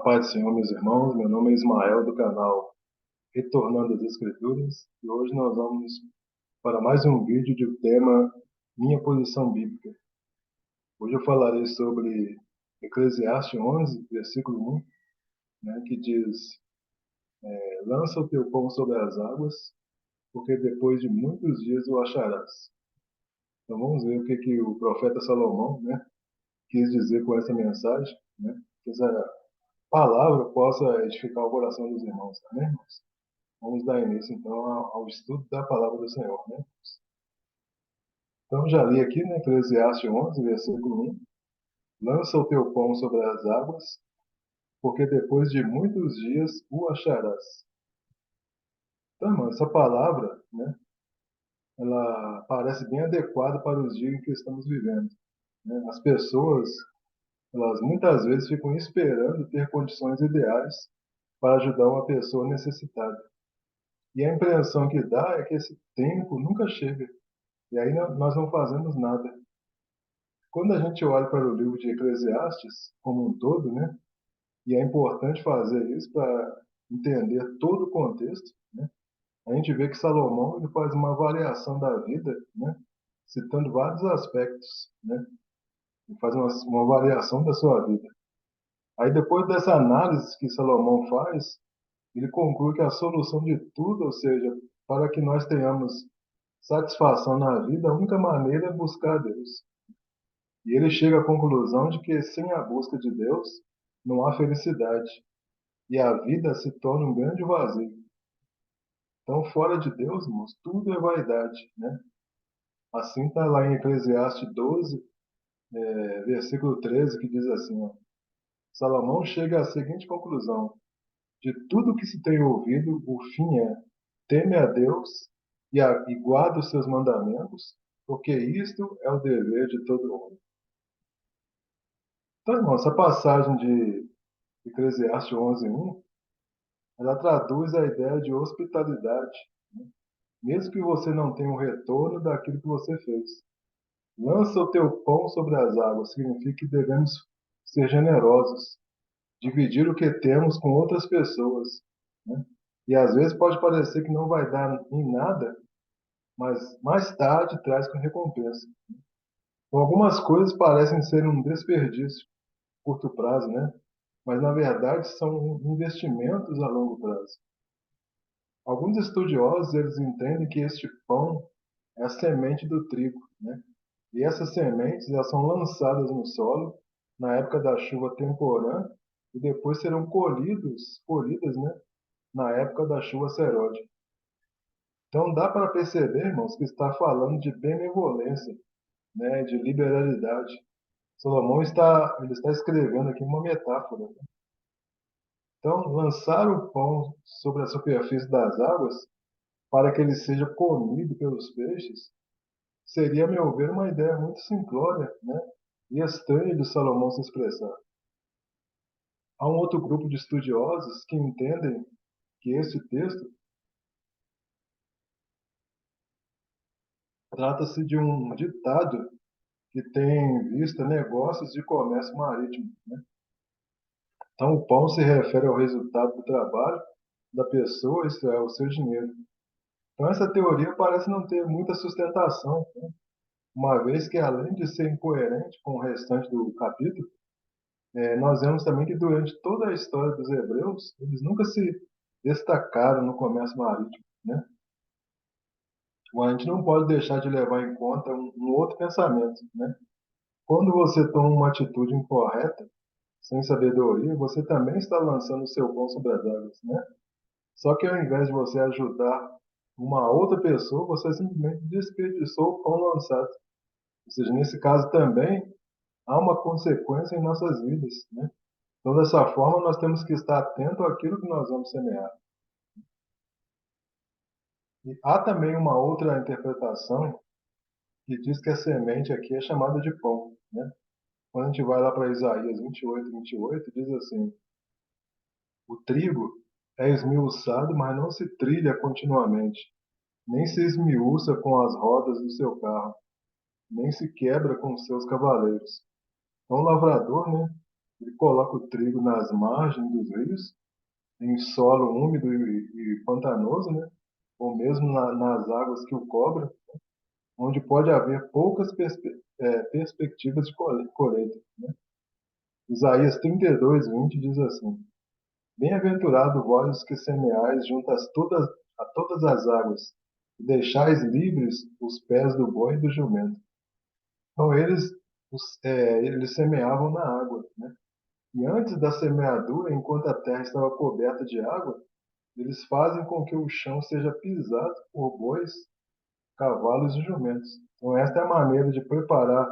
paz do Senhor, meus irmãos. Meu nome é Ismael, do canal Retornando às Escrituras, e hoje nós vamos para mais um vídeo de tema Minha Posição Bíblica. Hoje eu falarei sobre Eclesiastes 11, versículo 1, que diz: Lança o teu pão sobre as águas, porque depois de muitos dias o acharás. Então vamos ver o que o profeta Salomão, quis dizer com essa mensagem, que essa palavra possa edificar o coração dos irmãos, amém, irmãos? Vamos dar início, então, ao estudo da palavra do Senhor, Então, já li aqui, Eclesiastes 11, versículo 1. Lança o teu pão sobre as águas, porque depois de muitos dias o acharás. Então, irmão, essa palavra, ela parece bem adequada para os dias em que estamos vivendo, As pessoas, elas muitas vezes ficam esperando ter condições ideais para ajudar uma pessoa necessitada. E a impressão que dá é que esse tempo nunca chega. E aí nós não fazemos nada. Quando a gente olha para o livro de Eclesiastes como um todo, e é importante fazer isso para entender todo o contexto, a gente vê que Salomão ele faz uma avaliação da vida, citando vários aspectos, ele faz uma avaliação da sua vida. Aí depois dessa análise que Salomão faz, ele conclui que a solução de tudo, ou seja, para que nós tenhamos satisfação na vida, a única maneira é buscar a Deus. E ele chega à conclusão de que sem a busca de Deus não há felicidade e a vida se torna um grande vazio. Então, fora de Deus, irmãos, tudo é vaidade, Assim está lá em Eclesiastes 12, versículo 13, que diz assim, Salomão chega à seguinte conclusão: de tudo que se tem ouvido, o fim é: teme a Deus e guarda os seus mandamentos, porque isto é o dever de todo homem. Então, irmão, essa passagem de Eclesiastes 11:1, ela traduz a ideia de hospitalidade, mesmo que você não tenha um retorno daquilo que você fez. Lança o teu pão sobre as águas significa que devemos ser generosos, dividir o que temos com outras pessoas, E às vezes pode parecer que não vai dar em nada, mas mais tarde traz com recompensa. Então, algumas coisas parecem ser um desperdício a curto prazo, Mas na verdade são investimentos a longo prazo. Alguns estudiosos eles entendem que este pão é a semente do trigo, E essas sementes elas são lançadas no solo na época da chuva temporã e depois serão colhidas, na época da chuva seródia. Então dá para perceber, irmãos, que está falando de benevolência, de liberalidade. Salomão ele está escrevendo aqui uma metáfora. Então, lançar o pão sobre a superfície das águas para que ele seja comido pelos peixes seria, a meu ver, uma ideia muito simplória, e estranha de Salomão se expressar. Há um outro grupo de estudiosos que entendem que este texto trata-se de um ditado que tem em vista negócios de comércio marítimo. Então, o pão se refere ao resultado do trabalho da pessoa, isto é, o seu dinheiro. Então, essa teoria parece não ter muita sustentação, uma vez que, além de ser incoerente com o restante do capítulo, nós vemos também que durante toda a história dos hebreus, eles nunca se destacaram no comércio marítimo, A gente não pode deixar de levar em conta um outro pensamento, Quando você toma uma atitude incorreta, sem sabedoria, você também está lançando o seu pão sobre as águas, Só que ao invés de você ajudar uma outra pessoa, você simplesmente desperdiçou o pão lançado. Ou seja, nesse caso também há uma consequência em nossas vidas, Então, dessa forma, nós temos que estar atento àquilo que nós vamos semear. E há também uma outra interpretação que diz que a semente aqui é chamada de pão, Quando a gente vai lá para Isaías 28:28, diz assim: o trigo é esmiuçado, mas não se trilha continuamente, nem se esmiuça com as rodas do seu carro, nem se quebra com os seus cavaleiros. Então, o lavrador, Ele coloca o trigo nas margens dos rios, em solo úmido e pantanoso, né? Ou mesmo nas águas que o cobrem, onde pode haver poucas perspectivas de colheita. Isaías 32:20 diz assim: Bem-aventurado vós que semeais junto a todas as águas, e deixais livres os pés do boi e do jumento. Então eles semeavam na água, né? E antes da semeadura, enquanto a terra estava coberta de água, eles fazem com que o chão seja pisado por bois, cavalos e jumentos. Então esta é a maneira de preparar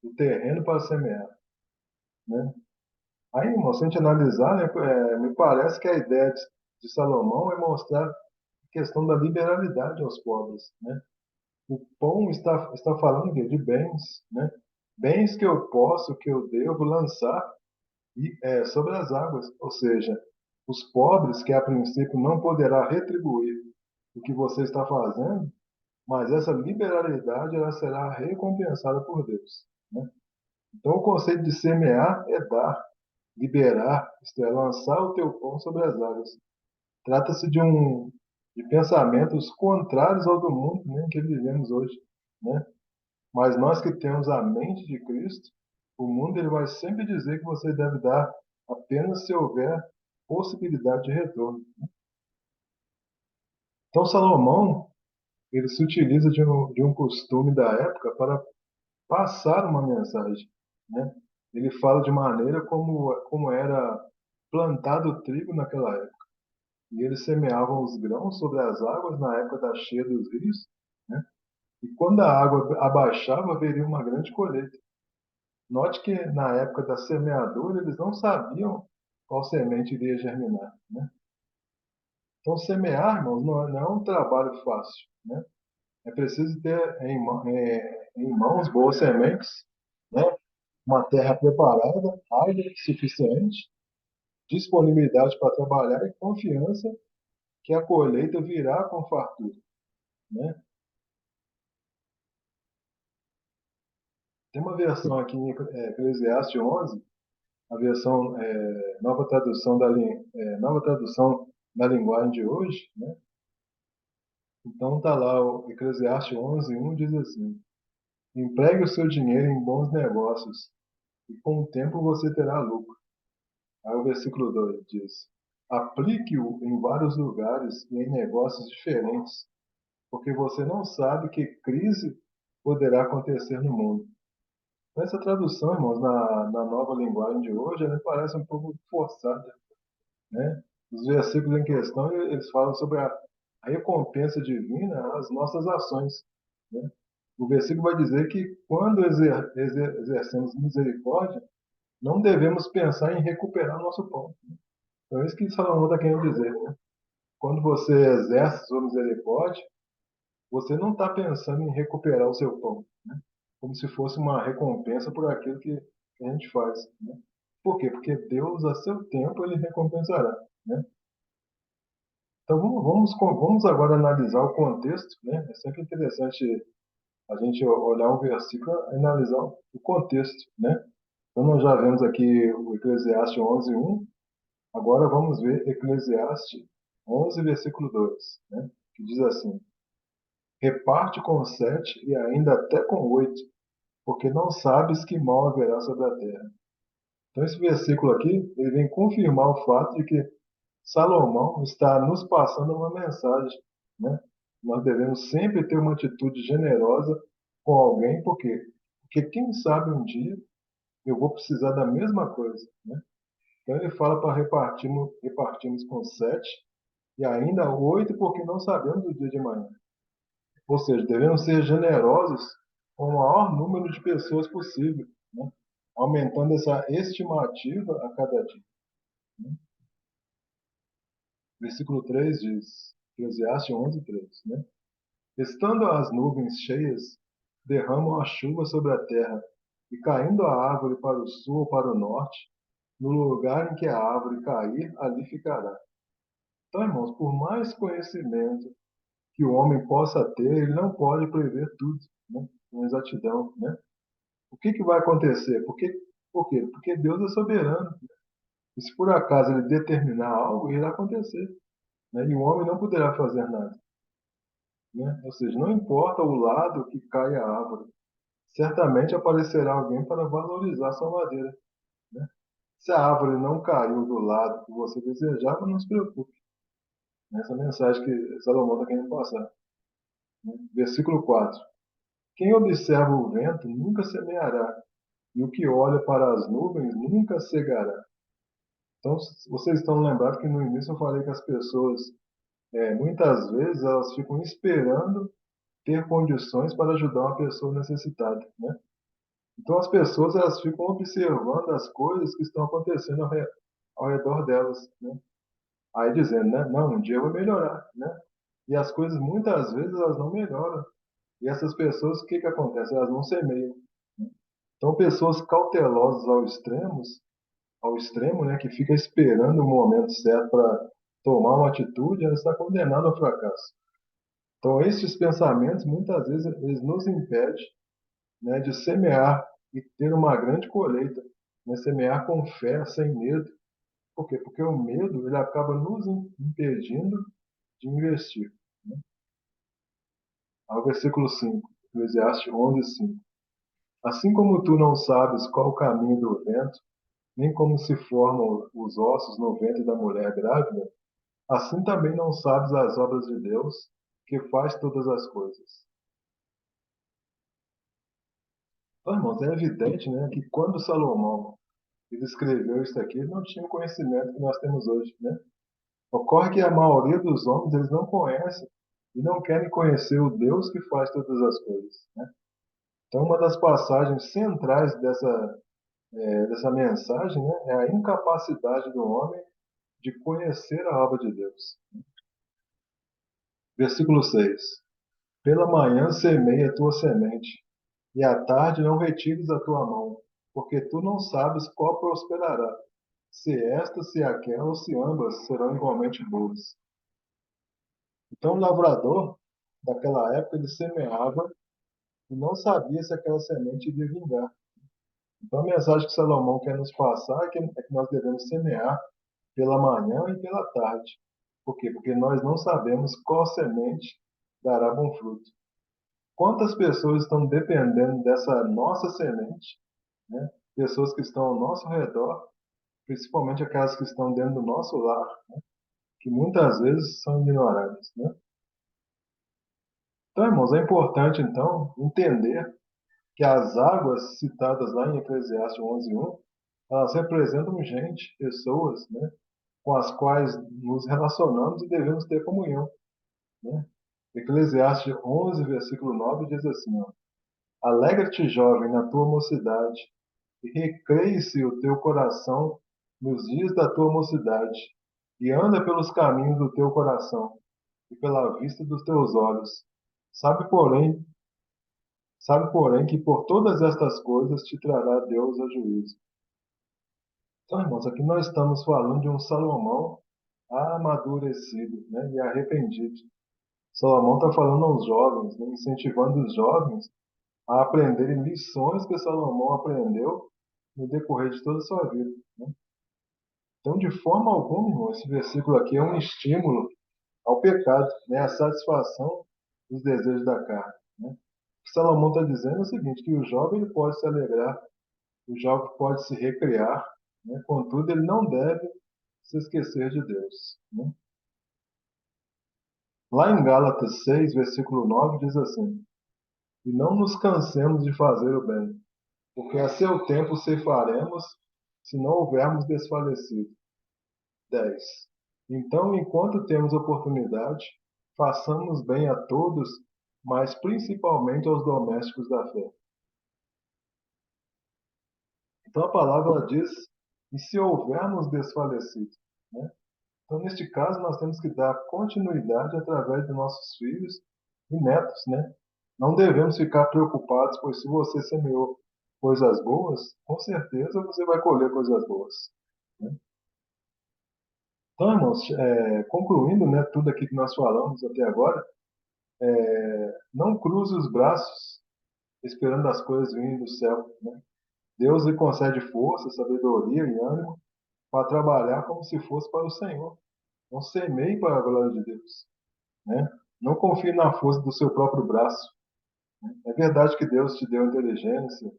o terreno para semear, né? Aí, irmão, se a gente analisar, né, me parece que a ideia de Salomão é mostrar a questão da liberalidade aos pobres, né? O pão está falando de bens, né? Bens que eu posso, que eu devo lançar sobre as águas, ou seja, os pobres que a princípio não poderá retribuir o que você está fazendo, mas essa liberalidade ela será recompensada por Deus, né? Então o conceito de semear é dar, liberar, isto é, lançar o teu pão sobre as águas. Trata-se de pensamentos contrários ao do mundo, né, em que vivemos hoje, né? Mas nós que temos a mente de Cristo, o mundo ele vai sempre dizer que você deve dar apenas se houver possibilidade de retorno. Então Salomão ele se utiliza de um costume da época para passar uma mensagem, né? Ele fala de maneira como era plantado o trigo naquela época. E eles semeavam os grãos sobre as águas na época da cheia dos rios, né? E quando a água abaixava, haveria uma grande colheita. Note que na época da semeadura, eles não sabiam qual semente iria germinar, né? Então, semear, irmãos, não é um trabalho fácil, né? É preciso ter em mãos boas sementes, né? Uma terra preparada, área suficiente, disponibilidade para trabalhar e confiança que a colheita virá com fartura, né? Tem uma versão aqui em Eclesiastes 11, a versão nova tradução da linguagem de hoje, né? Então tá lá o Eclesiastes 11:1 diz assim: Empregue o seu dinheiro em bons negócios e com o tempo você terá lucro. Aí o versículo 2 diz: Aplique-o em vários lugares e em negócios diferentes, porque você não sabe que crise poderá acontecer no mundo. Essa tradução, irmãos, na nova linguagem de hoje, ela parece um pouco forçada, né? Os versículos em questão, eles falam sobre a recompensa divina às nossas ações, né? O versículo vai dizer que quando exercemos misericórdia, não devemos pensar em recuperar nosso pão. Então, é isso que Salomão está querendo dizer, né? Quando você exerce sua misericórdia, você não está pensando em recuperar o seu pão, né? Como se fosse uma recompensa por aquilo que a gente faz, né? Por quê? Porque Deus, a seu tempo, ele recompensará, né? Então, vamos agora analisar o contexto, né? É sempre interessante a gente olhar um versículo e analisar o contexto, né? Então, nós já vemos aqui o Eclesiastes 11:1. Agora vamos ver Eclesiastes 11, versículo 2, né? Que diz assim: Reparte com 7 e ainda até com 8, porque não sabes que mal haverá sobre a terra. Então, esse versículo aqui, ele vem confirmar o fato de que Salomão está nos passando uma mensagem, né? Nós devemos sempre ter uma atitude generosa com alguém, por quê? Porque quem sabe um dia eu vou precisar da mesma coisa, né? Então ele fala para repartirmos com 7 e ainda 8, porque não sabemos o dia de manhã. Ou seja, devemos ser generosos com o maior número de pessoas possível, né? Aumentando essa estimativa a cada dia, né? Versículo 3 diz, Eclesiastes 11:3, né? Estando as nuvens cheias, derramam a chuva sobre a terra, e caindo a árvore para o sul ou para o norte, no lugar em que a árvore cair, ali ficará. Então, irmãos, por mais conhecimento que o homem possa ter, ele não pode prever tudo, né, com exatidão, né? O que vai acontecer? Porque Por quê? Porque Deus é soberano. E se por acaso ele determinar algo, irá acontecer, né? E o homem não poderá fazer nada, né? Ou seja, não importa o lado que cai a árvore, certamente aparecerá alguém para valorizar sua madeira, né? Se a árvore não caiu do lado que você desejava, não se preocupe. Essa é a mensagem que Salomão está querendo passar, né? Versículo 4. Quem observa o vento nunca semeará, e o que olha para as nuvens nunca cegará. Então, vocês estão lembrados que no início eu falei que as pessoas, muitas vezes, elas ficam esperando ter condições para ajudar uma pessoa necessitada, né? Então, as pessoas elas ficam observando as coisas que estão acontecendo ao redor delas, né? Aí dizendo, né? Não, um dia vai melhorar, né? E as coisas muitas vezes elas não melhoram. E essas pessoas, o que que acontece? Elas não semeiam. Então, pessoas cautelosas ao extremo, né, que fica esperando o momento certo para tomar uma atitude, ela está condenada ao fracasso. Então, esses pensamentos, muitas vezes, eles nos impedem, né, de semear e ter uma grande colheita, né, semear com fé, sem medo. Por quê? Porque o medo ele acaba nos impedindo de investir, né? Ao versículo 5, Eclesiastes 11:5. Assim como tu não sabes qual o caminho do vento, nem como se formam os ossos no ventre da mulher grávida, assim também não sabes as obras de Deus, que faz todas as coisas. Então, irmãos, é evidente, né, que quando Salomão ele escreveu isso aqui, ele não tinha o conhecimento que nós temos hoje, né? Ocorre que a maioria dos homens eles não conhecem e não querem conhecer o Deus que faz todas as coisas, né? Então, uma das passagens centrais dessa mensagem, né, é a incapacidade do homem de conhecer a obra de Deus. Versículo 6. Pela manhã semeia a tua semente, e à tarde não retires a tua mão, porque tu não sabes qual prosperará, se esta, se aquela, ou se ambas serão igualmente boas. Então o lavrador daquela época ele semeava e não sabia se aquela semente iria vingar. Então a mensagem que Salomão quer nos passar é que nós devemos semear pela manhã e pela tarde. Por quê? Porque nós não sabemos qual semente dará bom fruto. Quantas pessoas estão dependendo dessa nossa semente, né? Pessoas que estão ao nosso redor, principalmente aquelas que estão dentro do nosso lar, que muitas vezes são ignoradas, né? Então, irmãos, é importante então entender que as águas citadas lá em Eclesiastes 11:1, elas representam gente, pessoas, né, com as quais nos relacionamos e devemos ter comunhão, né? Eclesiastes 11, versículo 9 diz assim, ó, alegra-te, jovem, na tua mocidade, e recreie-se o teu coração nos dias da tua mocidade, e anda pelos caminhos do teu coração, e pela vista dos teus olhos. Sabe, porém, sabe, porém, que por todas estas coisas te trará Deus a juízo. Então, irmãos, aqui nós estamos falando de um Salomão amadurecido, né, e arrependido. Salomão está falando aos jovens, né, incentivando os jovens a aprenderem lições que Salomão aprendeu no decorrer de toda a sua vida, né? Então, de forma alguma, irmão, esse versículo aqui é um estímulo ao pecado, né, à satisfação dos desejos da carne, né? O que Salomão está dizendo é o seguinte, que o jovem ele pode se alegrar, o jovem pode se recriar, né? Contudo, ele não deve se esquecer de Deus, né? Lá em Gálatas 6, versículo 9, diz assim, e não nos cansemos de fazer o bem, porque a seu tempo ceifaremos, se não houvermos desfalecido. 10. Então, enquanto temos oportunidade, façamos bem a todos, mas principalmente aos domésticos da fé. Então, a palavra ela diz, e se houvermos desfalecido, né? Então, neste caso, nós temos que dar continuidade através de nossos filhos e netos, né? Não devemos ficar preocupados, pois se você semeou coisas boas, com certeza você vai colher coisas boas, né? Então, irmãos, concluindo, né, tudo aqui que nós falamos até agora, não cruze os braços esperando as coisas virem do céu, né? Deus lhe concede força, sabedoria e ânimo para trabalhar como se fosse para o Senhor. Não semeie para a glória de Deus, né? Não confie na força do seu próprio braço. É verdade que Deus te deu inteligência,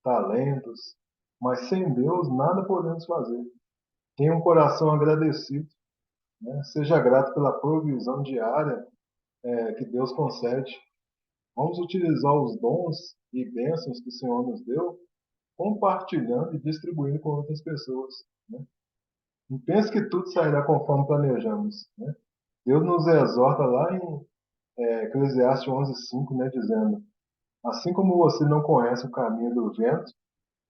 talentos, mas sem Deus nada podemos fazer. Tenha um coração agradecido, né? Seja grato pela provisão diária que Deus concede. Vamos utilizar os dons e bênçãos que o Senhor nos deu, compartilhando e distribuindo com outras pessoas, né? Não pense que tudo sairá conforme planejamos, né? Deus nos exorta lá em Eclesiastes 11:5, né, dizendo: assim como você não conhece o caminho do vento,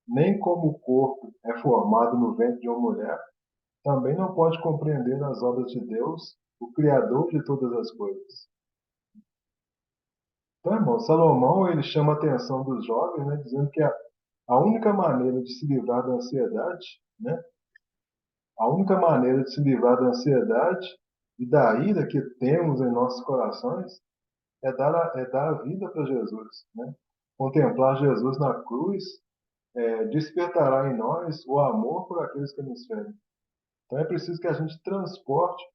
nem como o corpo é formado no ventre de uma mulher, também não pode compreender as obras de Deus, o Criador de todas as coisas. Então, irmão, Salomão ele chama a atenção dos jovens, né, dizendo que a única maneira de se livrar da ansiedade, né, a única maneira de se livrar da ansiedade e da ira que temos em nossos corações é dar a vida para Jesus, né? Contemplar Jesus na cruz despertará em nós o amor por aqueles que nos ferem. Então é preciso que a gente transporte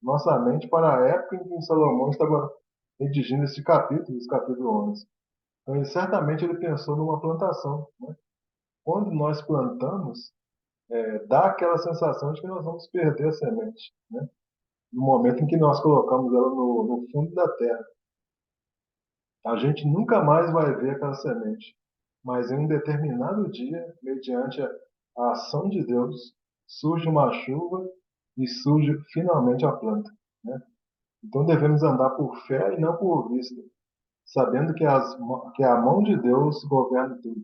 nossa mente para a época em que Salomão estava redigindo esse capítulo 11. Então, certamente ele pensou numa plantação, né? Quando nós plantamos, dá aquela sensação de que nós vamos perder a semente, né? No momento em que nós colocamos ela no fundo da terra. A gente nunca mais vai ver aquela semente, mas em um determinado dia, mediante a ação de Deus, surge uma chuva e surge finalmente a planta, né? Então devemos andar por fé e não por vista, sabendo que a mão de Deus governa tudo.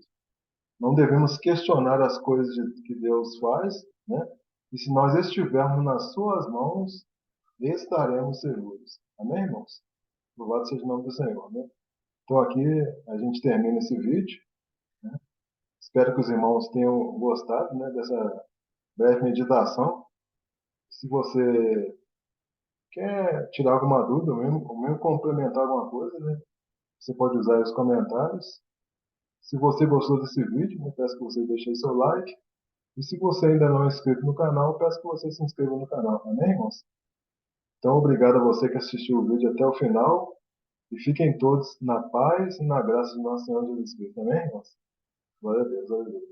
Não devemos questionar as coisas que Deus faz, né? E se nós estivermos nas suas mãos, estaremos seguros. Amém, irmãos? Louvado seja o nome do Senhor, né? Então aqui a gente termina esse vídeo. Espero que os irmãos tenham gostado, né, dessa breve meditação. Se você quer tirar alguma dúvida, ou mesmo complementar alguma coisa, né, você pode usar os comentários. Se você gostou desse vídeo, né, peço que você deixe aí seu like. E se você ainda não é inscrito no canal, peço que você se inscreva no canal, amém, irmãos? Então, obrigado a você que assistiu o vídeo até o final. E fiquem todos na paz e na graça de nosso Senhor Jesus Cristo, amém, irmãos? Glória a Deus, glória a Deus.